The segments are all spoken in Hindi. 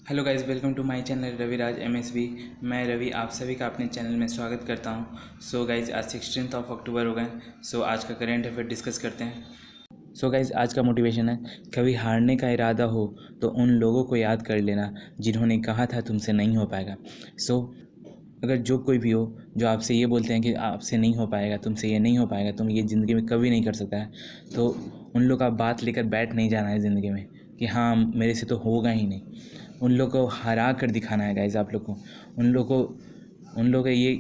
Hello guys, welcome to my channel Raviraj MSV. मैं रवि आप सभी का अपने चैनल में स्वागत करता हूं। सो गाइस, आज 16 अक्टूबर हो गए। सो आज का करेंट अफेयर डिस्कस करते हैं। सो गाइस, आज का मोटिवेशन है, कभी हारने का इरादा हो तो उन लोगों को याद कर लेना जिन्होंने कहा था तुमसे नहीं हो पाएगा। सो अगर जो कोई भी हो जो आपसे ये बोलते हैं कि आपसे नहीं हो पाएगा, तुमसे ये नहीं हो पाएगा, तुम ये ज़िंदगी में कभी नहीं कर सकता है, तो उन लोग का बात लेकर बैठ नहीं जाना है ज़िंदगी में कि हाँ मेरे से तो होगा ही नहीं। उन लोग को हरा कर दिखाना है गाइज। आप लोग को उन लोग को ये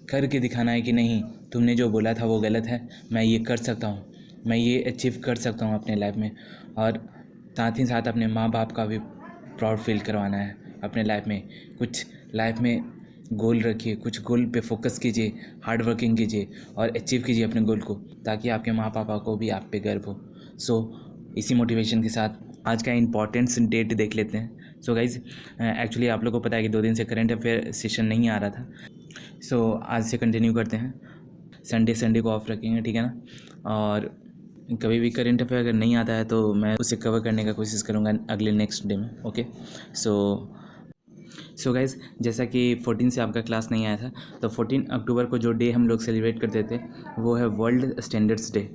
करके दिखाना है कि नहीं, तुमने जो बोला था वो गलत है, मैं ये कर सकता हूँ, मैं ये अचीव कर सकता हूँ अपने लाइफ में। और साथ ही साथ अपने माँ बाप का भी प्राउड फील करवाना है अपने लाइफ में। कुछ लाइफ में गोल रखिए, कुछ गोल पे फोकस कीजिए, हार्ड वर्किंग कीजिए और अचीव कीजिए अपने गोल को, ताकि आपके माँ पापा को भी आप पे गर्व हो। सो इसी मोटिवेशन के साथ आज का इम्पॉर्टेंट डेट देख लेते हैं। सो गाइज, एक्चुअली आप लोग को पता है कि 2 दिन से करंट अफेयर सेशन नहीं आ रहा था। सो आज से कंटिन्यू करते हैं। संडे को ऑफ रखेंगे, ठीक है ना। और कभी भी करंट अफेयर अगर नहीं आता है तो मैं उसे कवर करने का कोशिश करूँगा अगले नेक्स्ट डे में। ओके। सो गाइज़, जैसा कि 14 से आपका क्लास नहीं आया था, तो 14 अक्टूबर को जो डे हम लोग सेलिब्रेट करते थे वो है वर्ल्ड स्टैंडर्ड्स डे।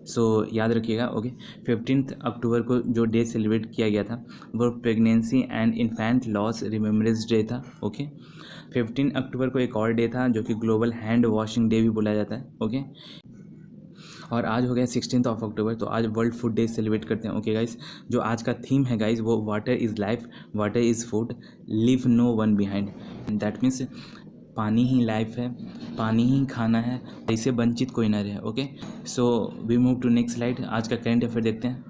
सो याद रखिएगा। ओके। 15 अक्टूबर को जो डे सेलिब्रेट किया गया था वो pregnancy and infant loss remembrance day था। ओके। 15 अक्टूबर को एक और डे था जो कि ग्लोबल हैंड वॉशिंग डे भी बोला जाता है। ओके। और आज हो गया 16 अक्टूबर, तो आज वर्ल्ड फूड डे सेलिब्रेट करते हैं। ओके गाइस, जो आज का थीम है गाइस वो water is life, water is food, live no one behind. That means पानी ही लाइफ है, पानी ही खाना है, इससे वंचित कोई ना रहे। Okay. So we move to next slide. आज का करेंट अफेयर देखते हैं।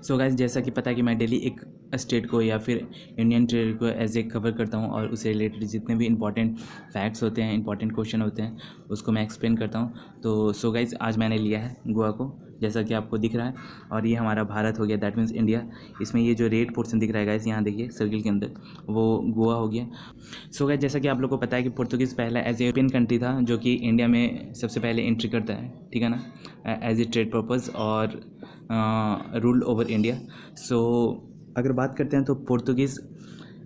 सो गाइस, जैसा कि पता है कि मैं डेली एक स्टेट को या फिर इंडियन टेरिटरी को एज ए कवर करता हूँ और उससे रिलेटेड जितने भी इंपॉर्टेंट फैक्ट्स होते हैं, इंपॉर्टेंट क्वेश्चन होते हैं, उसको मैं एक्सप्लेन करता हूँ। तो सो गाइस, आज मैंने लिया है गोवा को, जैसा कि आपको दिख रहा है, और ये हमारा भारत हो गया, दैट मीन्स इंडिया। इसमें ये जो रेड पोर्शन दिख रहा है गाइस, यहाँ देखिए सर्किल के अंदर, वो गोवा हो गया। सो गाइस, जैसा कि आप लोग को पता है कि पुर्तगीज़ पहला एज ए यूरोपियन कंट्री था जो कि इंडिया में सबसे पहले एंट्री करता है, ठीक है ना, एज ए ट्रेड पर्पज़ और रूल ओवर इंडिया। सो अगर बात करते हैं तो पुर्तगीज़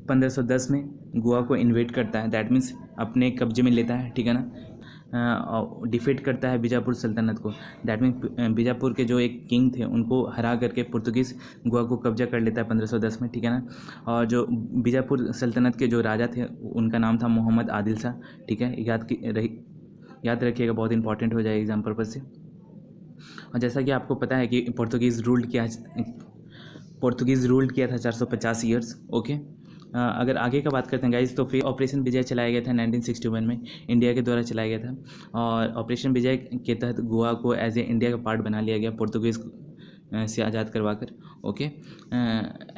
1510 में गोवा को इन्वेट करता है, दैट मीन्स अपने कब्जे में लेता है, ठीक है ना। डिफीट करता है बीजापुर सल्तनत को, दैट मीन्स बीजापुर के जो एक किंग थे उनको हरा करके पुर्तगीज़ गोवा को कब्जा कर लेता है 1510 में, ठीक है ना। और जो बीजापुर सल्तनत के जो राजा थे उनका नाम था मोहम्मद आदिल शाह, ठीक है। याद रखिएगा, बहुत इंपॉर्टेंट हो जाएगा एग्जाम पर्पज़ से। और जैसा कि आपको पता है कि पोर्तुगीज़ रूल्ड किया था 450 ईयर्स। ओके। अगर आगे का बात करते हैं गाइज, तो फिर ऑपरेशन विजय चलाया गया था 1961 में, इंडिया के द्वारा चलाया गया था। और ऑपरेशन विजय के तहत गोवा को एज ए इंडिया का पार्ट बना लिया गया, पुर्तगीज़ से आज़ाद करवा कर। ओके।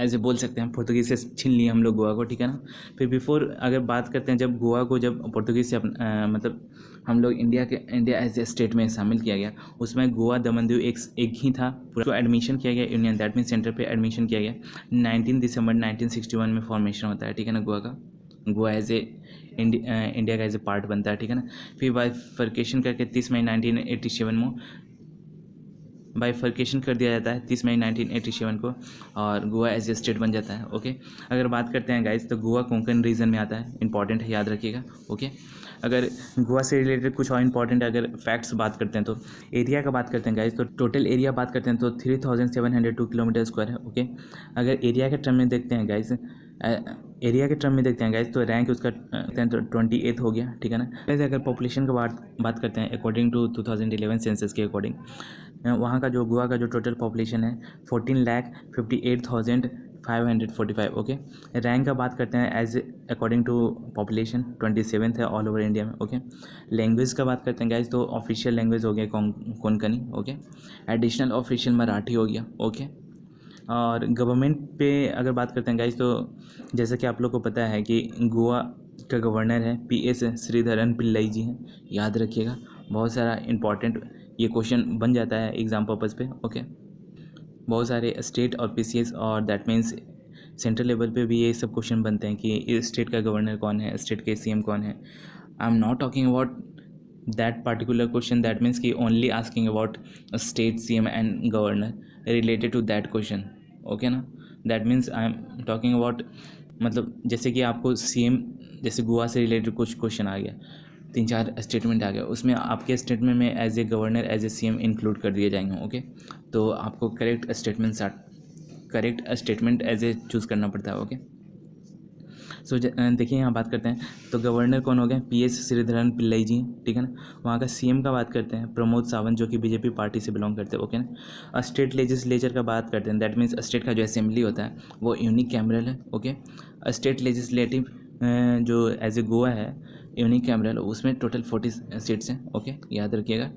एज ए बोल सकते हैं पुर्तगीज़ से छीन लिए हम लोग गोवा को, ठीक है ना। फिर बिफोर अगर बात करते हैं, जब गोवा को जब पुर्तगीज़ से मतलब हम लोग इंडिया एज ए स्टेट में शामिल किया गया, उसमें गोवा दमन दीव एक ही था। पूरा एडमिशन किया गया यूनियन, दैट मीन सेंटर पे एडमिशन किया गया। 19 दिसंबर 1961 में फॉर्मेशन होता है, ठीक है ना, गोवा का। गोवा एज ए इंडिया का एज ए पार्ट बनता है, ठीक है ना। फिर बाइफर्केशन करके 30 मई 1987 में बाइफर्केशन कर दिया जाता है 30 मई 1987 को, और गोवा एज ए स्टेट बन जाता है। ओके। अगर बात करते हैं गाइस, तो गोवा कोंकण रीजन में आता है, इंपॉर्टेंट है, याद रखिएगा। ओके। अगर गोवा से रिलेटेड कुछ और इंपॉर्टेंट अगर फैक्ट्स बात करते हैं, तो एरिया का बात करते हैं गाइस, तो टोटल एरिया बात करते हैं तो 3702 किलोमीटर स्क्वायर है। ओके। अगर एरिया के टर्म में देखते हैं गाइस, तो रैंक उसका 28 हो गया, ठीक है ना। वैसे अगर पॉपुलेशन का बात करते हैं अकॉर्डिंग टू 2011 सेंसस के अकॉर्डिंग, वहाँ का जो गोवा का जो टोटल पॉपुलेशन है 14,58,545। ओके। रैंक का बात करते हैं as according to population 27th है ऑल ओवर इंडिया में। ओके। लैंग्वेज का बात करते हैं गाइज, तो ऑफिशियल लैंग्वेज हो गया Konkani. Okay. Additional official Marathi हो गया। ओके। और गवर्नमेंट पे अगर बात करते हैं गाइज, तो जैसा कि आप लोग को पता है कि गोवा का गवर्नर है PS श्रीधरन पिल्लई जी हैं, याद रखिएगा। बहुत सारा इंपॉर्टेंट ये क्वेश्चन बन जाता है एग्ज़ाम पर्पज़ पे। ओके। बहुत सारे स्टेट और PCS और दैट मीन्स सेंट्रल लेवल पे भी ये सब क्वेश्चन बनते हैं कि इस स्टेट का गवर्नर कौन है, स्टेट के CM कौन है। I am not talking about that particular question, that means कि only asking about a state CM and governor related to that question, okay ना। that means I am talking about मतलब जैसे कि आपको सीएम, जैसे गोवा से रिलेटेड कुछ क्वेश्चन आ गया, 3-4 स्टेटमेंट आ गया, उसमें आपके स्टेटमेंट में as a governor as a CM include कर दिए जाएंगे। ओके, तो आपको correct statement as a choose करना पड़ता है। ओके, सो देखिए यहाँ बात करते हैं, तो गवर्नर कौन हो गए, PS श्रीधरन पिल्लई जी, ठीक है ना। वहाँ का सीएम का बात करते हैं, प्रमोद सावंत, जो कि बीजेपी पार्टी से बिलोंग करते हैं। ओके ना। स्टेट लेजिस्लेचर का बात करते हैं, दैट मीन्स स्टेट का जो असेंबली होता है वो यूनिकैमरल है। ओके, स्टेट लेजिस्लेटिव जो एज ए गोवा है यूनिकैमरल, उसमें टोटल 40 सीट्स हैं। ओके, याद रखिएगा।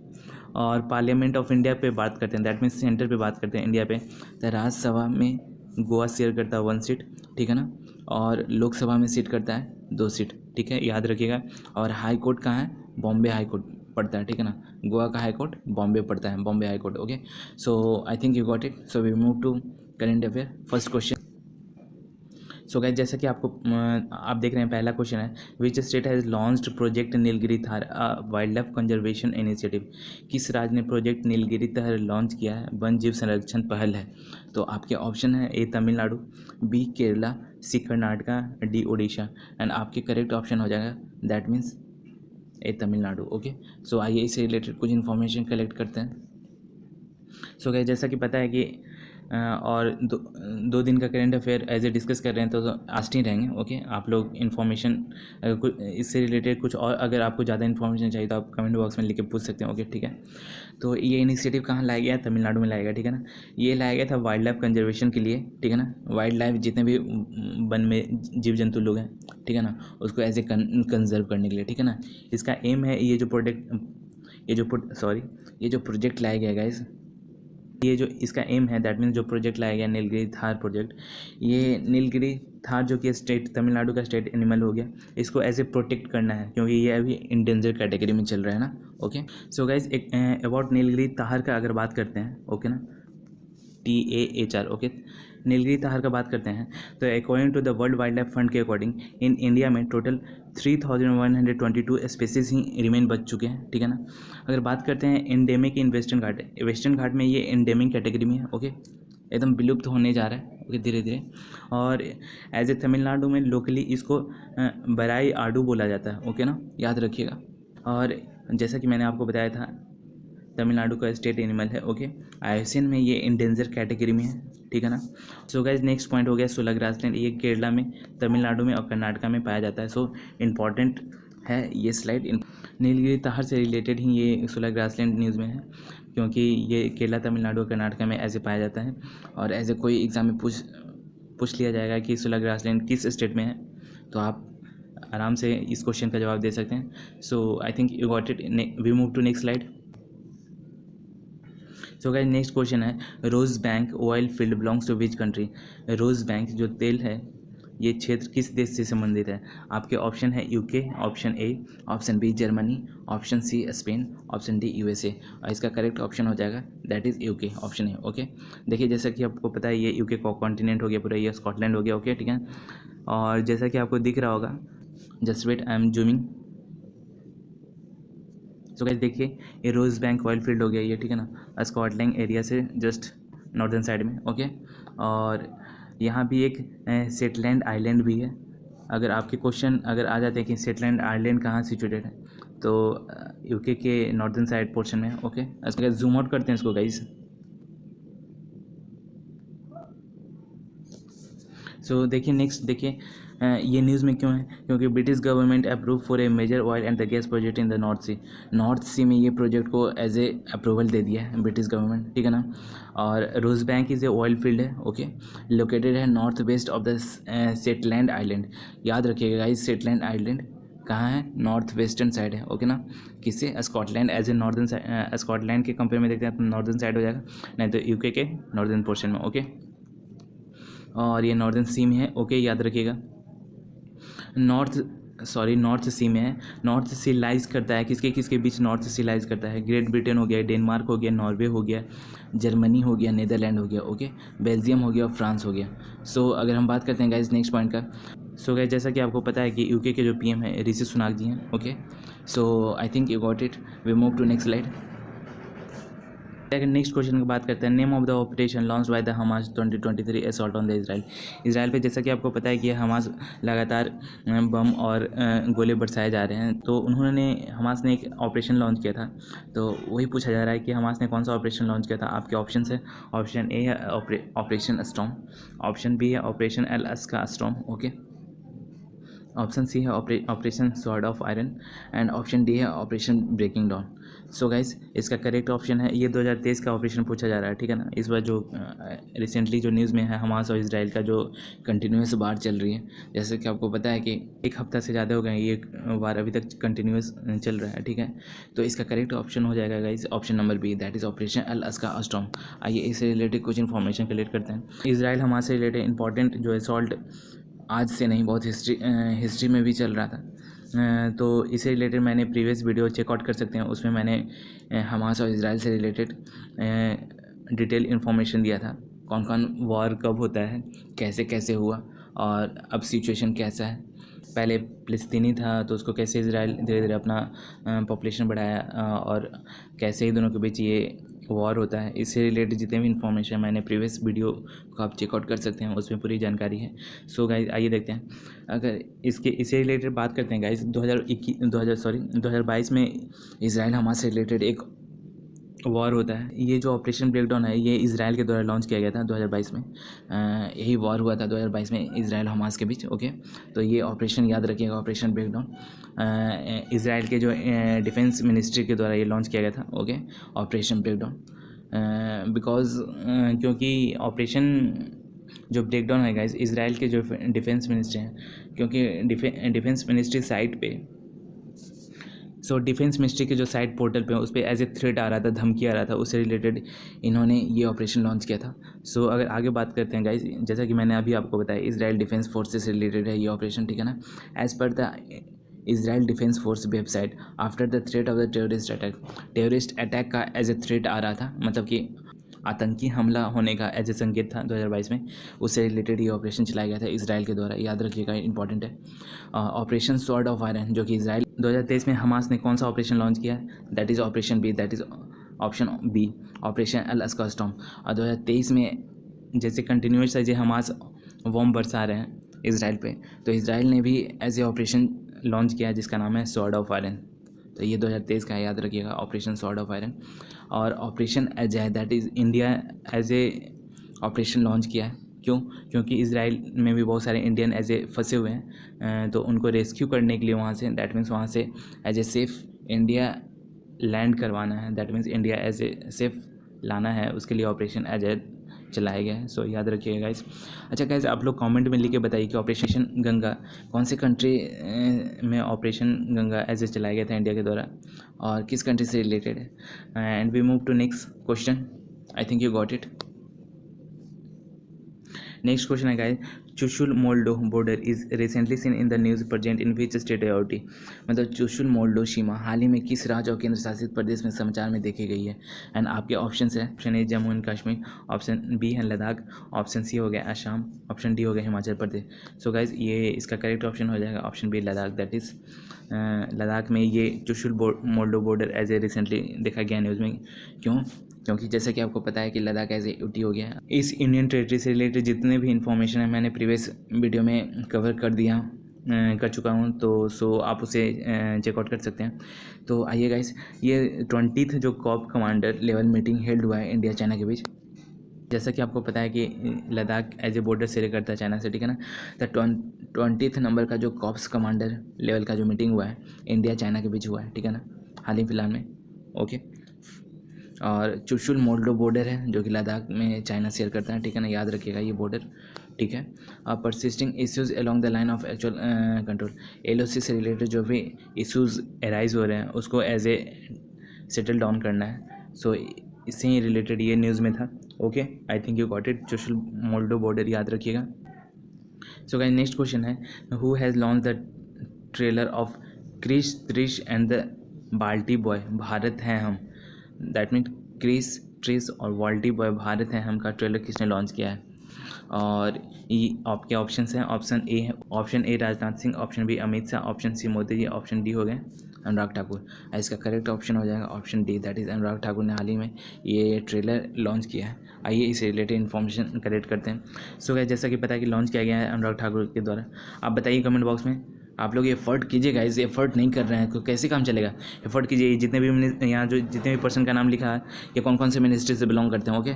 और पार्लियामेंट ऑफ इंडिया पे बात करते हैं, दैट मीन्स सेंटर पे बात करते हैं इंडिया पे, तो राज्यसभा में गोवा शेयर करता है 1 सीट, ठीक है ना। और लोकसभा में सीट करता है 2 सीट, ठीक है, याद रखिएगा। और हाई कोर्ट कहाँ है, बॉम्बे हाई कोर्ट पड़ता है, ठीक है ना। गोवा का हाई कोर्ट बॉम्बे पड़ता है, Bombay high court. Okay, so I think you got it. So we move to current affair, first question. So guys, जैसा कि आप देख रहे हैं, पहला क्वेश्चन है, which state has launched project Nilgiri tahr wildlife conservation initiative. किस राज्य ने प्रोजेक्ट नीलगिरी थार लॉन्च किया है, वन जीव संरक्षण पहल है। तो आपके ऑप्शन है, A Tamil Nadu, B Kerala, C Karnataka, D Orissa. And आपके करेक्ट ऑप्शन हो जाएगा that means A Tamil Nadu. Okay, so आइए इससे रिलेटेड कुछ इन्फॉर्मेशन कलेक्ट करते हैं। सो गाइस, जैसा कि पता है कि और 2 दिन का current affair as a discuss कर रहे हैं, तो आज नहीं रहेंगे। ओके, आप लोग इन्फॉर्मेशन कुछ इससे रिलेटेड कुछ और अगर आपको ज़्यादा इन्फॉर्मेशन चाहिए तो आप कमेंट बॉक्स में लिख के पूछ सकते हैं। ओके, ठीक है। तो ये इनिशिएटिव कहाँ लाया गया, तमिलनाडु में लाया गया, ठीक है ना। ये लाया गया था वाइल्ड लाइफ कंजर्वेशन के लिए, ठीक है ना। वाइल्ड लाइफ जितने भी वन में जीव जंतु लोग हैं, ठीक है ना, उसको एज ए कंजर्व करने के लिए, ठीक है ना। इसका एम है, ये जो प्रोजेक्ट लाया गया गाइस, ये जो इसका एम है, दैट मीन्स जो प्रोजेक्ट लाया गया नीलगिरी थार प्रोजेक्ट, ये नीलगिरी थार जो कि स्टेट तमिलनाडु का स्टेट एनिमल हो गया, इसको ऐसे प्रोटेक्ट करना है क्योंकि ये अभी इंडेंजर कैटेगरी में चल रहा है ना। Okay, so guys, about Nilgiri tahr का अगर बात करते हैं, ओके ना, TAHR। ओके, नीलगिरी ताहर का बात करते हैं, तो according to the world wildlife fund के अकॉर्डिंग इन इंडिया में टोटल 3122 स्पेसीज ही रिमेन बच चुके हैं, ठीक है ना। अगर बात करते हैं एंडेमिक इन वेस्टर्न घाट में ये एंडेमिक कैटेगरी में है। ओके, एकदम विलुप्त होने जा रहा है, ओके, धीरे धीरे। और एज ए तमिलनाडु में लोकली इसको बराई आडू बोला जाता है। ओके ना, याद रखिएगा। और जैसा कि मैंने आपको बताया था, तमिलनाडु का स्टेट एनिमल है। ओके, IUCN में ये इंडेंजर कैटेगरी में है, ठीक है ना। सो गाइज, नेक्स्ट पॉइंट हो गया सोलह ग्रासलैंड। ये केरला में, तमिलनाडु में और कर्नाटका में पाया जाता है। सो इम्पॉर्टेंट है ये स्लाइड। नीलगिरी ताहर से रिलेटेड ही ये सोलह ग्रासलैंड न्यूज़ में है, क्योंकि ये केरला, तमिलनाडु और कर्नाटका में ऐसे पाया जाता है। और ऐसे कोई एग्जाम में पूछ लिया जाएगा कि सोलह ग्रासलैंड किस स्टेट में है, तो आप आराम से इस क्वेश्चन का जवाब दे सकते हैं। So I think you got it. We move to next slide. So guys, next question है, Rosebank oil field belongs to which country. Rosebank जो तेल है, ये क्षेत्र किस देश से संबंधित है। आपके ऑप्शन है UK, option A, option B Germany, option C Spain, option D USA। और इसका करेक्ट ऑप्शन हो जाएगा that is UK, option A। Okay, देखिए, जैसा कि आपको पता है, ये UK का कॉन्टिनेंट हो गया पूरा, ये स्कॉटलैंड हो गया। ओके, ठीक है। और जैसा कि आपको दिख रहा होगा, just wait, I am zooming. So guys, देखिए, ये रोज बैंक ऑयल फील्ड हो गया ये, ठीक है ना, स्कॉटलैंड एरिया से जस्ट नॉर्दर्न साइड में। ओके, और यहाँ भी एक सेटलैंड आइलैंड भी है। अगर आपके क्वेश्चन अगर आ जाते हैं कि सेटलैंड आइलैंड कहाँ सिचुएटेड है, तो UK के नॉर्दर्न साइड पोर्शन में। ओके, अगर जूम आउट करते हैं इसको गाइस, सो देखिए, नेक्स्ट देखिए, ये न्यूज़ में क्यों है, क्योंकि British government approve for a major oil and the gas project in the North Sea में ये प्रोजेक्ट को एज ए अप्रूवल दे दिया है ब्रिटिश गवर्नमेंट, ठीक है ना। और Rosebank is a oil field है। ओके, लोकेटेड है north west of the Shetland island. याद रखिएगा इस सेटलैंड आइलैंड कहाँ है, नॉर्थ वेस्टर्न साइड है। ओके ना, किससे, Scotland as a northern side, Scotland के कंपेयर में देखते हैं तो नॉर्दर्न साइड हो जाएगा, नहीं तो UK के नॉर्दर्न पोर्शन में। ओके, और ये नॉर्दर्न सी में है। ओके, याद रखिएगा, नॉर्थ सी में है। नॉर्थ सी लाइज करता है किसके किसके बीच, नॉर्थ सी लाइज करता है ग्रेट ब्रिटेन हो गया, डेनमार्क हो गया, नॉर्वे हो गया, जर्मनी हो गया, नीदरलैंड हो गया, ओके, बेल्जियम हो गया और फ्रांस हो गया। सो अगर हम बात करते हैं गाइज नेक्स्ट पॉइंट का, सो गाइज जैसा कि आपको पता है कि UK के जो PM है ऋषि सुनाक जी हैं। Okay, so I think you got it. We move to next slide. Next question की बात करते हैं। Name of the operation launch by the Hamas 2023 assault on the Israel पे जैसा कि आपको पता है कि हमास लगातार बम और गोले बरसाए जा रहे हैं, तो उन्होंने हमास ने एक ऑपरेशन लॉन्च किया था। तो वही पूछा जा रहा है कि हमास ने कौन सा ऑपरेशन लॉन्च किया था। आपके ऑप्शन है, ऑप्शन ए है ऑपरेशन स्टॉर्म, ऑप्शन बी है ऑपरेशन एल अस्का स्टॉर्म, ओके, ऑप्शन सी है operation sword of iron and option D है operation breaking down. So guys इसका करेक्ट ऑप्शन है, ये 2023 का ऑपरेशन पूछा जा रहा है, ठीक है ना। इस बार जो रिसेंटली जो न्यूज़ में है हमास और इसराइल का जो कंटिन्यूस वार चल रही है, जैसे कि आपको पता है कि एक हफ्ता से ज़्यादा हो गए ये वार अभी तक कंटिन्यूस चल रहा है, ठीक है। तो इसका करेक्ट ऑप्शन हो जाएगा guys option number B, that is operation Al अस्का स्टॉर्म। आइए इससे रिलेटेड कुछ इन्फॉर्मेशन कलेक्ट करते हैं। इसराइल हमास से रिलेटेड इंपॉर्टेंट जो असॉल्ट आज से नहीं, बहुत हिस्ट्री में भी चल रहा था। तो इससे रिलेटेड मैंने प्रीवियस वीडियो चेकआउट कर सकते हैं, उसमें मैंने हमास और इजराइल से रिलेटेड डिटेल इन्फॉर्मेशन दिया था, कौन कौन वॉर कब होता है, कैसे कैसे हुआ और अब सिचुएशन कैसा है। पहले फ़लस्तीनी था तो उसको कैसे इजराइल धीरे धीरे अपना पॉपुलेशन बढ़ाया और कैसे ही दोनों के बीच ये वॉर होता है। इससे रिलेटेड जितने भी इन्फॉर्मेशन मैंने प्रीवियस वीडियो को आप चेकआउट कर सकते हैं, उसमें पूरी जानकारी है। सो गाइस आइए देखते हैं। अगर इससे रिलेटेड बात करते हैं गाइस, 2022 में इसराइल हमास से रिलेटेड एक वॉर होता है। ये जो ऑपरेशन ब्रेकडाउन है ये इसराइल के द्वारा लॉन्च किया गया था 2022 में। यही वॉर हुआ था 2022 में इसराइल हमास के बीच, ओके। तो ये ऑपरेशन याद रखिएगा, ऑपरेशन ब्रेकडाउन इसराइल के जो डिफेंस मिनिस्ट्री के द्वारा ये लॉन्च किया गया था, ओके, ऑपरेशन ब्रेकडाउन। बिकॉज क्योंकि ऑपरेशन जो ब्रेकडाउन है गाइस, इसराइल के जो डिफेंस मिनिस्ट्री हैं, क्योंकि डिफेंस मिनिस्ट्री साइट पे डिफेंस मिनिस्ट्री के जो साइट पोर्टल पे उस पर एज ए थ्रेट आ रहा था, धमकी आ रहा था, उससे रिलेटेड इन्होंने ये ऑपरेशन लॉन्च किया था। अगर आगे बात करते हैं गाइस, जैसा कि मैंने अभी आपको बताया इसराइल डिफेंस फोर्सेस से रिलेटेड है ये ऑपरेशन, ठीक है ना। As per the Israel defence force website, after the threat of the terrorist attack का एज ए थ्रेट आ रहा था, मतलब कि आतंकी हमला होने का एज ए संकेत था 2022 में, उससे रिलेटेड ये ऑपरेशन चलाया गया था इसराइल के द्वारा, याद रखिएगा, इंपॉर्टेंट है। ऑपरेशन स्वॉर्ड ऑफ आयरन, जो कि इसराइल 2023 में हमास ने कौन सा ऑपरेशन लॉन्च किया है, that is operation B, that is option B, operation Al अस्का स्टॉर्म। और 2023 में जैसे कंटिन्यूस है जो हमास बम बरसा रहे हैं इसराइल पे, तो इसराइल ने भी एज ए ऑपरेशन लॉन्च किया है जिसका नाम है स्वॉर्ड ऑफ आयरन। तो ये 2023 का है, याद रखिएगा, ऑपरेशन स्वॉर्ड ऑफ आयरन। और operation Ajay, that is India as a operation launch किया है। क्यों? क्योंकि इसराइल में भी बहुत सारे इंडियन एज ए फंसे हुए हैं, तो उनको रेस्क्यू करने के लिए वहाँ से, दैट मीन्स वहाँ से as a safe India land करवाना है, that means India as a safe लाना है, उसके लिए ऑपरेशन अजय चलाया गया है। याद रखिएगा गाइस। अच्छा गाइस, आप लोग कमेंट में लिख के बताइए कि ऑपरेशन गंगा कौन से कंट्री में ऑपरेशन गंगा ऐसे चलाया गया था इंडिया के द्वारा और किस कंट्री से रिलेटेड है। And we move to next question, I think you got it. Next question है guys, Chushul Moldo border is recently seen in the news present in which state AOT, मतलब चुशुल मोल्डो सीमा हाल ही में किस राज्य और केंद्र शासित प्रदेश में समाचार में देखी गई है। एंड आपके ऑप्शन है, option A Jammu and Kashmir, option B है लद्दाख, ऑप्शन सी हो गया असम, ऑप्शन डी हो गया हिमाचल प्रदेश। गाइज ये इसका करेक्ट ऑप्शन हो जाएगा option B Ladakh, that is Ladakh में ये Chushul Moldo border as a recently देखा गया न्यूज़ में। क्यों? क्योंकि जैसा कि आपको पता है कि लद्दाख एज ए UT हो गया है। इस इंडियन टेरिटरी से रिलेटेड जितने भी इन्फॉर्मेशन है मैंने प्रीवियस वीडियो में कवर कर चुका हूँ, तो आप उसे चेकआउट कर सकते हैं। तो आइए गाइस, ये 20th जो corps commander level meeting held हुआ है इंडिया चाइना के बीच। जैसा कि आपको पता है कि Ladakh as a border share करता है चाइना से, ठीक है ना। तो 20th नंबर का जो कॉप्स कमांडर लेवल का जो मीटिंग हुआ है इंडिया चाइना के बीच हुआ है, ठीक है ना, हाल ही फिलहाल में, ओके। और चुशुल मोल्डो बॉर्डर है जो कि लद्दाख में चाइना शेयर करता है, ठीक है ना, याद रखिएगा ये बॉर्डर, ठीक है। Persisting issues along the line of actual control, LOC से रिलेटेड जो भी इश्यूज अराइज हो रहे हैं उसको एज ए सेटल डाउन करना है। इससे ही रिलेटेड ये न्यूज़ में था, okay. I think you got it, Chushul Moldo border याद रखिएगा। गाइस नेक्स्ट क्वेश्चन है, who has launch the trailer of Krish Trish and the Baltiboy Bharat Hain Hum, that mean Chris tris और बाल्टी बॉय भारत हैं हम का ट्रेलर किसने लॉन्च किया है। और ये आपके ऑप्शन हैं, option A Rajnath Singh, option B Amit Shah, option C Modi ji, option D हो गए अनुराग ठाकुर। इसका करेक्ट ऑप्शन हो जाएगा option D, that is Anurag Thakur ने हाल ही में ये ट्रेलर लॉन्च किया है। आइए इससे रिलेटेड इन्फॉर्मेशन कलेक्ट करते हैं। सो गाइस, जैसा कि पता है कि लॉन्च किया गया है अनुराग ठाकुर के द्वारा। आप बताइए कमेंट बॉक्स में, आप लोग एफर्ट कीजिए गाइस, एफर्ट नहीं कर रहे हैं तो कैसे काम चलेगा। एफर्ट कीजिए। जितने भी यहाँ जो जितने भी पर्सन का नाम लिखा है ये कौन कौन से मिनिस्ट्री से बिलोंग करते हैं, ओके।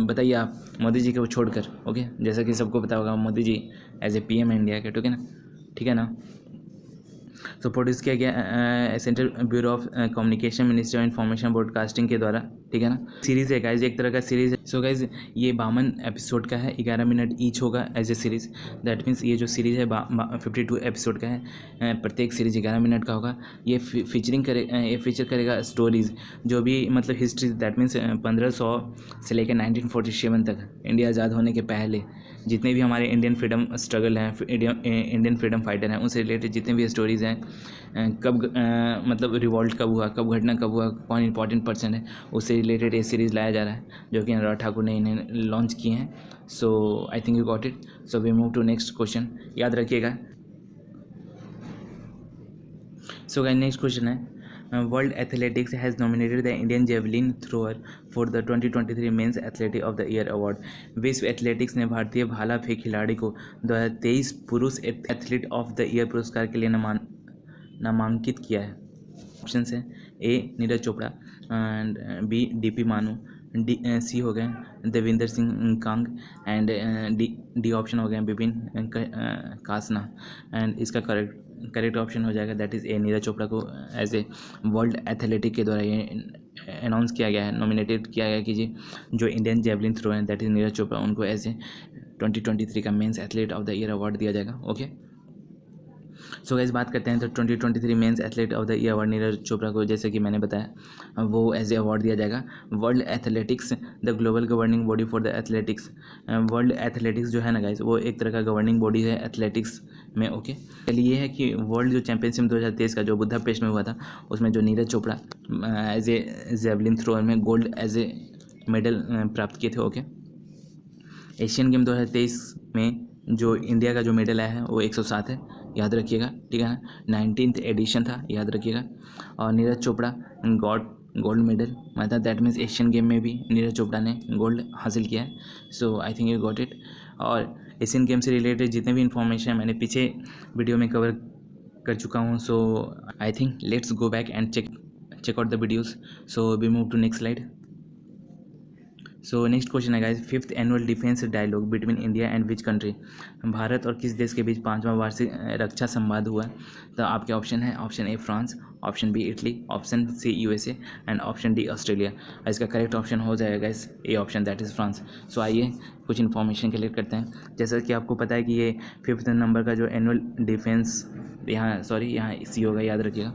बताइए आप, मोदी जी को छोड़कर, ओके। जैसा कि सबको पता होगा Modi ji as a PM India के, ठीक है ना, ठीक है ना। तो प्रोड्यूस किया गया central bureau of communication, ministry of information broadcasting के द्वारा, ठीक है ना। सीरीज़ है गाइज, एक तरह का सीरीज़ है। सो गाइज ये 52 एपिसोड का है, 11 मिनट ईच होगा as a series. That means ये जो सीरीज़ है 52 एपिसोड का है, प्रत्येक सीरीज़ 11 मिनट का होगा। ये फीचर करेगा स्टोरीज़ जो भी मतलब हिस्ट्री, दैट मीन्स 1500 से लेकर 1947 तक, इंडिया आज़ाद होने के पहले जितने भी हमारे इंडियन फ्रीडम स्ट्रगल हैं, इंडियन फ्रीडम फाइटर हैं, उनसे रिलेटेड जितने भी स्टोरीज़ हैं, कब मतलब रिवॉल्ट कब हुआ, कब घटना कब हुआ, कौन इंपॉर्टेंट पर्सन है, उससे रिलेटेड ये सीरीज़ लाया जा रहा है, जो कि अनुराग ठाकुर ने इन्हें लॉन्च किए हैं। So I think you got it. So we move to next question, याद रखिएगा। सो गाइस नेक्स्ट क्वेश्चन है, World Athletics has nominated the Indian javelin thrower for the 2023 men's athletic of the year award. विश्व एथलेटिक्स ने भारतीय भाला फेंक खिलाड़ी को 2023 पुरुष एथलीट ऑफ द ईयर पुरस्कार के लिए नामांकित किया है। ऑप्शन है A Neeraj Chopra, and B DP Manu, C हो गए Devinder Singh Kang, and D option हो गए विपिन कासना। एंड इसका करेक्ट ऑप्शन हो जाएगा that is A Neeraj Chopra को एज ए वर्ल्ड एथलेटिक के द्वारा ये अनाउंस किया गया है, नॉमिनेटेड किया गया कि जी जो इंडियन जेवलिन थ्रो हैं दैट इज़ नीरज चोपड़ा, उनको एज ए 2023 का men's athlete of the year award दिया जाएगा, ओके। सो गाइस बात करते हैं तो 2023 men's athlete of the year award Neeraj Chopra को, जैसे कि मैंने बताया, वो एज ए अवार्ड दिया जाएगा। World athletics the global governing body for the athletics. World athletics जो है ना गाइस, वो एक तरह का गवर्निंग बॉडी है एथलेटिक्स में, ओके। चलिए ये है कि वर्ल्ड जो चैंपियनशिप 2023 का जो बुदापेस्ट में हुआ था, उसमें जो Neeraj Chopra as a javelin thrower में गोल्ड एज ए मेडल प्राप्त किए थे, ओके। एशियन गेम 2023 में जो इंडिया का जो मेडल आया है वो 107 है, याद रखिएगा, ठीक है ना। 19th एडिशन था, याद रखिएगा। और नीरज चोपड़ा गोल्ड मेडल, मतलब दैट मीन्स एशियन गेम में भी नीरज चोपड़ा ने गोल्ड हासिल किया है। So I think you got it. और एशियन गेम से रिलेटेड जितने भी इन्फॉर्मेशन मैंने पीछे वीडियो में कवर कर चुका हूँ। So I think let's go back and check out the videos. So we move to next slide. So next question है guys, 5th annual defence dialogue between India and which country. Bharat और किस देश के बीच 5वां वार्षिक रक्षा संवाद हुआ। तो आपके ऑप्शन है, option A France, option B Italy, option C USA, and option D Australia. इसका करेक्ट ऑप्शन हो जाएगा guys A option, that is France. So आइए कुछ इन्फॉर्मेशन कलेक्ट करते हैं। जैसा कि आपको पता है कि ये 5th नंबर का जो एनुअल डिफेंस, यहाँ सी होगा, याद रखिएगा।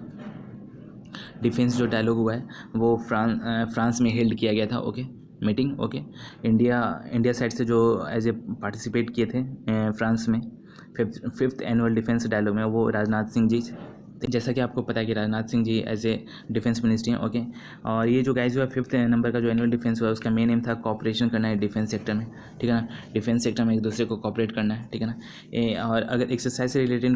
डिफेंस जो डायलॉग हुआ है वो फ्रांस में हेल्ड किया गया था, okay, meeting, okay. India side से जो एज ए पार्टिसिपेट किए थे फ्रांस में 5th एनुअल डिफेंस डायलॉग में, वो राजनाथ सिंह जी। जैसा कि आपको पता है कि Rajnath Singh ji as a defence ministry हैं, ओके। और ये जो गाइज हुआ 5th नंबर का जो एनुअल डिफेंस हुआ, उसका मेन एम था कॉपरेशन करना है डिफेंस सेक्टर में, ठीक है ना। डिफेंस सेक्टर में एक दूसरे को कॉपरेट करना है, ठीक है ना। और अगर एक्सरसाइज से रिलेटेड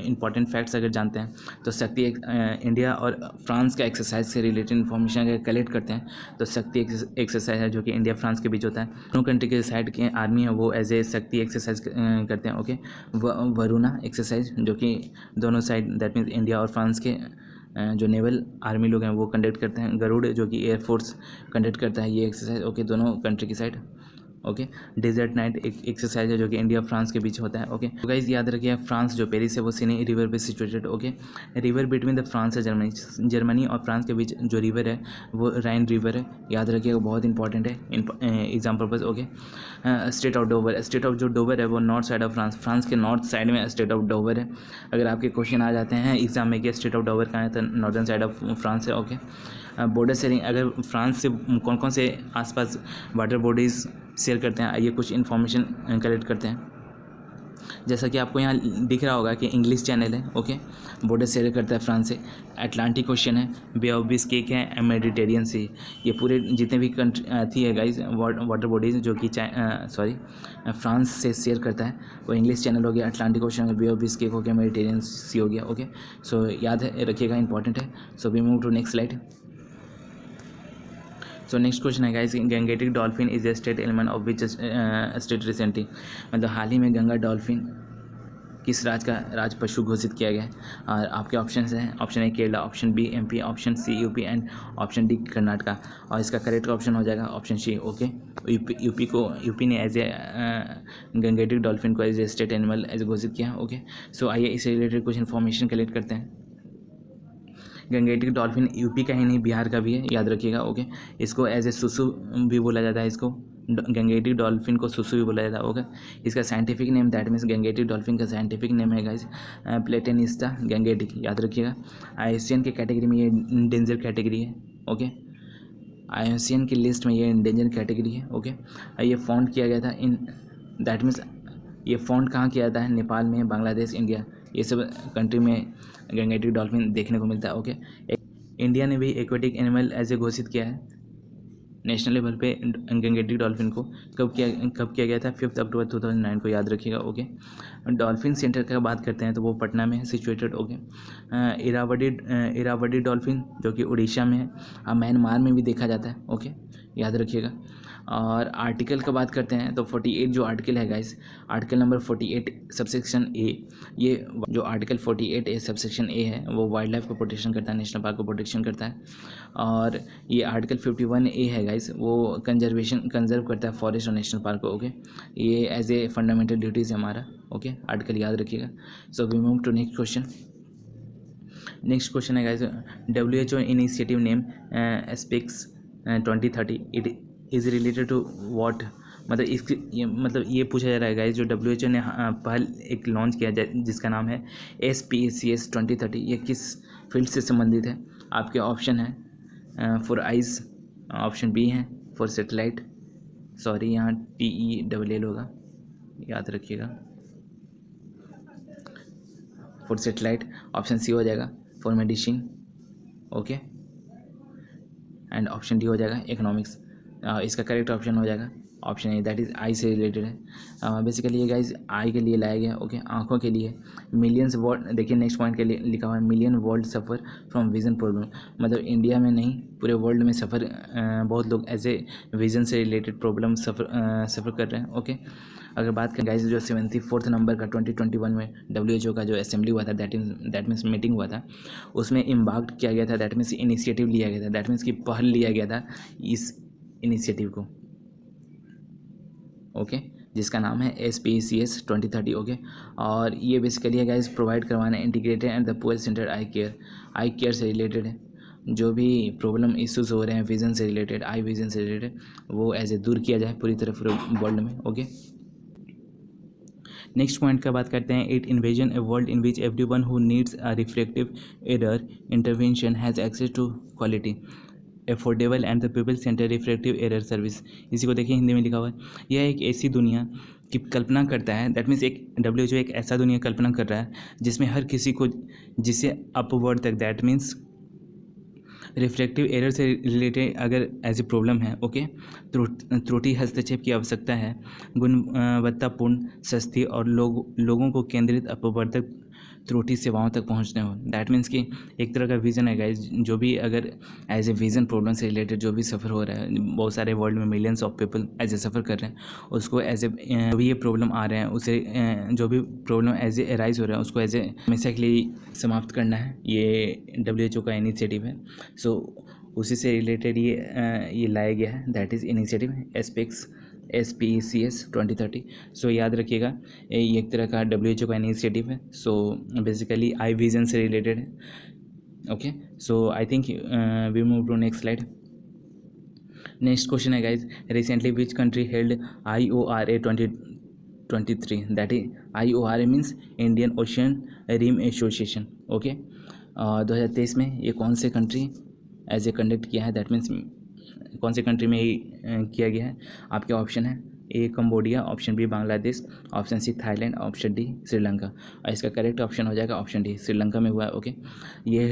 इंपॉर्टेंट फैक्ट्स अगर जानते हैं तो शक्ति इंडिया और फ्रांस का एक्सरसाइज से रिलेटेड इन्फॉर्मेशन अगर कलेक्ट करते हैं तो शक्ति एक्सरसाइज है जो कि इंडिया फ्रांस के बीच होता है। दोनों कंट्री के साइड के आर्मी है वो एज ए शक्ति एक्सरसाइज करते हैं, ओके। वरुणा एक्सरसाइज जो कि दोनों साइड दैट मीन्स इंडिया और फ्रांस के जो नेवल आर्मी लोग हैं वो कंडक्ट करते हैं। गरुड़ जो कि एयरफोर्स कंडक्ट करता है ये एक्सरसाइज, ओके, दोनों कंट्री की साइड, ओके। डेजर्ट नाइट एक एक्सरसाइज है जो कि इंडिया फ्रांस के बीच होता है, ओके। तो गाइस याद रखिए फ्रांस जो पेरिस है वो सीने रिवर पे situated, okay. River between the France और जर्मनी और फ्रांस के बीच जो रिवर है वो राइन रिवर है, याद रखिएगा, बहुत इंपॉर्टेंट है exam purpose, okay. State of जो डोवर है वो नॉर्थ साइड ऑफ फ्रांस के नॉर्थ साइड में स्टेट ऑफ डोवर है। अगर आपके क्वेश्चन आ जाते हैं एग्जाम में कि स्टेट ऑफ डोवर कहाँ है तो नॉर्दर्न साइड ऑफ फ्रांस है, ओके। बॉर्डर शेयरिंग, अगर फ्रांस से कौन कौन से आसपास वाटर बॉडीज़ शेयर करते हैं, आइए कुछ इन्फॉर्मेशन कलेक्ट करते हैं। जैसा कि आपको यहाँ दिख रहा होगा कि इंग्लिश चैनल है, ओके, बॉर्डर शेयर करता है फ्रांस से। अटलांटिक ओशन है, बे ऑफ बिस्केक है, मेडिटेरियन सी। ये पूरे जितने भी कंट्री थी है गाइज वाटर बॉडीज जो कि फ्रांस से शेयर करता है, वो इंग्लिश चैनल हो गया, अटलांटिक ओशन हो गया, बे ऑफ बिस्केक हो गया, मेडिटेरियन सी हो गया, ओके। सो याद रखिएगा, इंपॉर्टेंट है। So we move to next slide. So next question है guys, Gangetic dolphin is a state element of which state recently, मतलब हाल ही में गंगा डॉल्फिन किस राज पशु घोषित किया गया है। और आपके ऑप्शन हैं, option A Kerala, option B MP, option C UP and option D Karnataka. और इसका करेक्ट ऑप्शन हो जाएगा ऑप्शन सी, ओके। यूपी ने एज ए गंगेटिक डॉल्फिन को as a state animal as घोषित किया, ओके। सो आइए इससे रिलेटेड कुछ इन्फॉर्मेशन कलेक्ट करते हैं। गंगेटिक डॉल्फिन यूपी का ही नहीं बिहार का भी है, याद रखिएगा, ओके। इसको एज ए सुसु भी बोला जाता है, इसको गंगेटिक डॉल्फिन को सुसु भी बोला जाता है, ओके। इसका scientific name that means Gangetic dolphin का साइंटिफिक नेम है गाइस प्लेटेनिस्टा गंगेटिक, याद रखिएगा। आईयूसीएन की कैटेगरी में ये डेंजर कैटेगरी है, ओके। आईयूसीएन की लिस्ट में ये डेंजर कैटेगरी है, ओके। ये फाउंड किया गया था इन दैट मीन्स ये फाउंड कहाँ किया जाता है, नेपाल में, बांग्लादेश, इंडिया, ये सब कंट्री में गंगेटिक डॉल्फिन देखने को मिलता है, ओके। इंडिया ने भी एक्वेटिक एनिमल एज ए घोषित किया है नेशनल लेवल पे गंगेटिक डॉल्फिन को। कब किया गया था, 5 अक्टूबर 2009 को, याद रखिएगा, ओके। डॉल्फिन सेंटर का बात करते हैं तो वो पटना में है सिचुएटेड, ओके। इरावदी डॉल्फिन जो कि उड़ीसा में है, म्यांमार में भी देखा जाता है, ओके, याद रखिएगा। और आर्टिकल का बात करते हैं तो 48 जो आर्टिकल है गाइस, आर्टिकल नंबर 48 सबसेक्शन ए, ये जो आर्टिकल 48 ए सबसेक्शन ए है वो वाइल्ड लाइफ को प्रोटेक्शन करता है, नेशनल पार्क को प्रोटेक्शन करता है। और ये आर्टिकल 51 ए है गाइस, वो कंजर्व करता है फॉरेस्ट और नेशनल पार्क को, ओके। ये एज ए फंडामेंटल ड्यूटीज़ है हमारा, ओके, आर्टिकल याद रखिएगा। So we move to next question. Next question है guys, WHO initiative name SPECS 2030 it is related to what, मतलब ये पूछा जा रहा है गाइस, जो WHO ने पहल एक लॉन्च किया जिसका नाम है SPACS 2030, ये किस फील्ड से संबंधित है। आपके ऑप्शन है फॉर आइज, ऑप्शन बी है फॉर सेटेलाइट, सॉरी यहाँ TELL होगा, याद रखिएगा, फॉर सेटेलाइट। ऑप्शन सी हो जाएगा for medicine, okay. And option D हो जाएगा इकोनॉमिक्स। इसका करेक्ट ऑप्शन हो जाएगा option A, that is I से रिलेटेड है। बेसिकली ये गाइज आई के लिए लाया गया, ओके, आंखों के लिए। मिलियंस वर्ल्ड, देखिए नेक्स्ट पॉइंट के लिए लिखा हुआ है, million world suffer from vision problem, मतलब इंडिया में नहीं पूरे वर्ल्ड में बहुत लोग ऐसे विजन से रिलेटेड प्रॉब्लम सफ़र कर रहे हैं, ओके। अगर बात करें गाइज जो 74 नंबर का 2021 में WHO का जो असेंबली हुआ था, दैट मीन्स मीटिंग हुआ था, उसमें इम्बार्क किया गया था, दैट मीन्स इनिशिएटिव लिया गया था, दैट मीन्स कि पहल लिया गया था इस इनिशिएटिव को, ओके, जिसका नाम है SPACS 2030, ओके। और ये बेसिकली है गाइज प्रोवाइड करवाना integrated and the poor centre I care से रिलेटेड है। जो भी प्रॉब्लम इश्यूज़ हो रहे हैं विज़न से रिलेटेड, आई विज़न से रिलेटेड, वो एज ए दूर किया जाए पूरी तरह पूरे वर्ल्ड में, ओके। नेक्स्ट पॉइंट का बात करते हैं, it envision a world in which everyone who needs a reflective error intervention has access to quality affordable and the people centre reflective error service. इसी को देखिए हिंदी में लिखा हुआ है, यह एक ऐसी दुनिया की कल्पना करता है, दैट मीन्स एक WHO एक ऐसा दुनिया कल्पना कर रहा है जिसमें हर किसी को, जिसे अपवर्ड तक, दैट मीन्स रिफ्लेक्टिव एरर से रिलेटेड अगर एज ए प्रॉब्लम है, ओके, त्रुटि हस्तक्षेप की आवश्यकता है, गुणवत्तापूर्ण, सस्ती और लोगों को केंद्रित अपवर्तक त्रुटि सेवाओं तक पहुंचने हो। दैट मीन्स कि एक तरह का विज़न है गाइज, जो भी अगर एज ए विज़न प्रॉब्लम से रिलेटेड जो भी सफ़र हो रहा है, बहुत सारे वर्ल्ड में millions of people as a suffer कर रहे हैं, उसको एज ए जो भी ये प्रॉब्लम आ रहे हैं उसे जो भी प्रॉब्लम एज ए अराइज हो रहा है उसको एज ए हमेशा के लिए समाप्त करना है, ये WHO का इनिशिएटिव है। सो उसी से रिलेटेड ये लाया गया है, दैट इज़ इनिशिएटिव SPACS 2030। सो याद रखिएगा ये एक तरह का WHO का इनिशिएटिव है, सो बेसिकली आई विजन से रिलेटेड है, okay. So I think we move to next slide. Next question है guys, recently which country held IORA 2023, that is IORA means Indian Ocean Rim Association, okay. 2023 में ये कौन से कंट्री एज ए कंडक्ट किया है, दैट मीन्स कौन से कंट्री में किया गया है। आपके ऑप्शन है A Cambodia, option B Bangladesh, option C Thailand, option D Sri Lanka. और इसका करेक्ट ऑप्शन हो जाएगा ऑप्शन डी, श्रीलंका में हुआ है। ओके, ये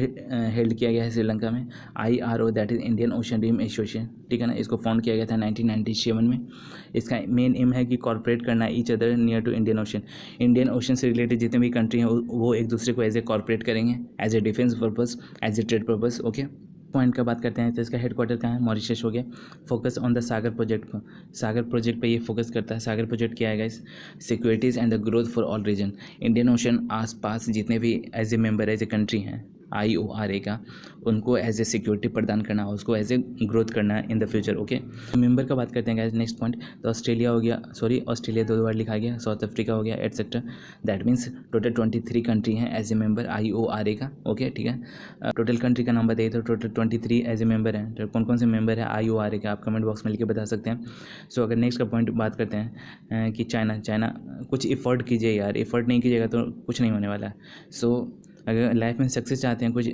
हेल्ड किया गया है श्रीलंका में। IRO that is Indian Ocean Rim Association, ठीक है ना। इसको फाउंड किया गया था 1997 में। इसका मेन एम है कि कॉर्पोरेट करना each other near to Indian Ocean. Indian Ocean से रिलेटेड जितने भी कंट्री हैं वो एक दूसरे को एज ए कॉर्पोरेट करेंगे, as a defence purpose, as a trade purpose. Okay, point का बात करते हैं तो इसका हेडक्वार्टर कहाँ है, मॉरिशस हो गया। Focus on the Sagar project को, सागर प्रोजेक्ट पे ये फोकस करता है। सागर प्रोजेक्ट क्या है guys, securities and the growth for all region. Indian Ocean आसपास जितने भी as a member as a country हैं IORA का, उनको एज ए सिक्योरिटी प्रदान करना, उसको एज ए ग्रोथ करना है in the future. Okay, member का बात करते हैं गाइस। नेक्स्ट पॉइंट तो ऑस्ट्रेलिया हो गया, सॉरी ऑस्ट्रेलिया 2 बार लिखा गया, साउथ अफ्रीका हो गया etcetera. That means total 23 country हैं एज ए मेंबर IORA का। ओके, ठीक है। टोटल कंट्री का नाम बताइए तो टोटल 23 एज ए मेंबर हैं। तो कौन कौन से मेंबर है IORA के, आप कमेंट बॉक्स में लिख के बता सकते हैं। सो अगर नेक्स्ट का पॉइंट बात करते हैं कि चाइना कुछ एफर्ट कीजिए यार, एफर्ट नहीं कीजिएगा तो कुछ नहीं होने वाला है। सो अगर लाइफ में सक्सेस चाहते हैं, कुछ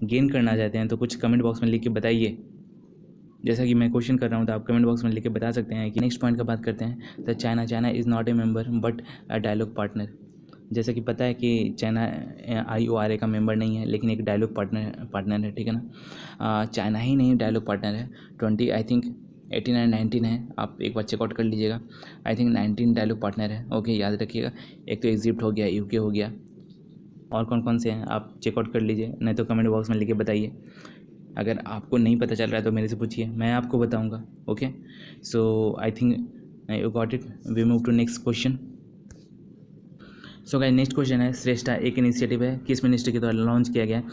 गेन करना चाहते हैं तो कुछ कमेंट बॉक्स में लिख के बताइए। जैसा कि मैं क्वेश्चन कर रहा हूँ तो आप कमेंट बॉक्स में लिख के बता सकते हैं। कि नेक्स्ट पॉइंट का बात करते हैं तो China is not a member but a dialogue partner. जैसा कि पता है कि चाइना IORA का मेंबर नहीं है लेकिन एक डायलॉग पार्टनर है, ठीक है ना। चाइना ही नहीं डायलॉग पार्टनर है, 20 आई थिंक 18 और 19 है, आप एक बार चेकआउट कर लीजिएगा। आई थिंक 19 डायलॉग पार्टनर है। ओके, याद रखिएगा। एक तो इजिप्ट हो गया, UK हो गया, और कौन कौन से हैं आप चेकआउट कर लीजिए, नहीं तो कमेंट बॉक्स में लिख के बताइए। अगर आपको नहीं पता चल रहा है तो मेरे से पूछिए, मैं आपको बताऊंगा। Okay, so I think you got it. We move to next question. So guys next question है, श्रेष्ठा एक इनिशिएटिव है, किस मिनिस्ट्री के द्वारा लॉन्च किया गया है।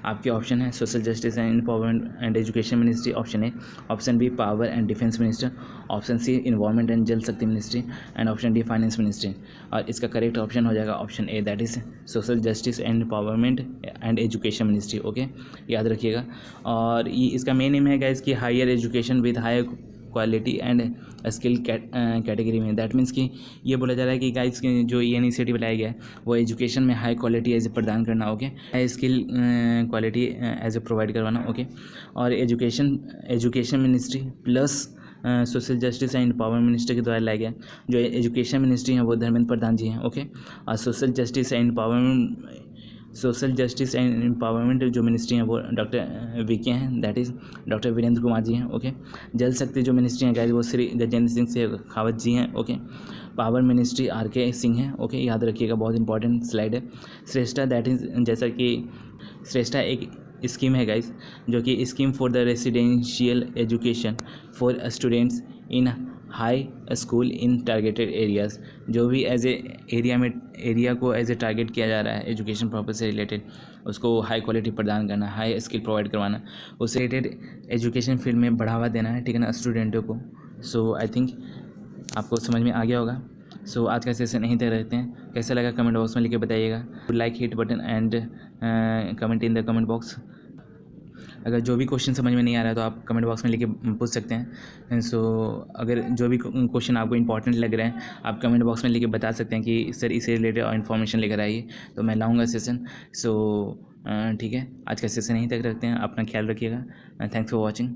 आपके ऑप्शन है social justice and empowerment and education ministry, option A, option B power and defence minister, option C environment and Jal Shakti ministry, and option D finance ministry. और इसका करेक्ट ऑप्शन हो जाएगा option A, that is social justice and empowerment and education ministry. Okay, याद रखिएगा। और ये इसका मेन एम है गाइस कि higher education with higher quality and skill category में। दैट मीन्स कि ये बोला जा रहा है कि गाइस जो ये इनिशिएटिव लाया गया है वो एजुकेशन में हाई क्वालिटी एज ए प्रदान करना। Okay, high skill quality as a provide करवाना। ओके, और education ministry plus social justice and empowerment minister के द्वारा लाया गया। जो एजुकेशन मिनिस्ट्री है वो धर्मेंद्र प्रधान जी हैं। ओके, और सोशल जस्टिस एंड एम्पावरमेंट जो मिनिस्ट्री हैं वो डॉक्टर VK हैं, that is doctor Virendra Kumar ji हैं। ओके, जल शक्ति जो मिनिस्ट्री हैं गाइस वो श्री गजेंद्र सिंह शेखावत जी हैं। Okay, power ministry RK Singh हैं। ओके, याद रखिएगा, बहुत इंपॉर्टेंट स्लाइड है। श्रेष्ठा दैट इज़ जैसा कि श्रेष्ठा एक स्कीम है गाइस, जो कि scheme for the residential education for students in high school in targeted areas. जो भी एज ए एरिया को एज ए टारगेट किया जा रहा है एजुकेशन पर्पस से रिलेटेड, उसको हाई क्वालिटी प्रदान करना, हाई स्किल प्रोवाइड करवाना, उससे रिलेटेड एजुकेशन फील्ड में बढ़ावा देना है, ठीक है ना, स्टूडेंटों को। सो आई थिंक आपको समझ में आ गया होगा। सो आज का सेशन यहीं तक रखते हैं। कैसा लगा कमेंट बॉक्स में लिख के बताइएगा। Like hit button and comment in the comment box. अगर जो भी क्वेश्चन समझ में नहीं आ रहा है तो आप कमेंट बॉक्स में लिख के पूछ सकते हैं। सो अगर जो भी क्वेश्चन आपको इंपॉर्टेंट लग रहे हैं आप कमेंट बॉक्स में लिख के बता सकते हैं कि सर इससे रिलेटेड और इन्फॉर्मेशन लेकर आइए, तो मैं लाऊंगा सेशन। सो ठीक है, आज का सेशन यहीं तक रखते हैं। अपना ख्याल रखिएगा। Thanks for watching.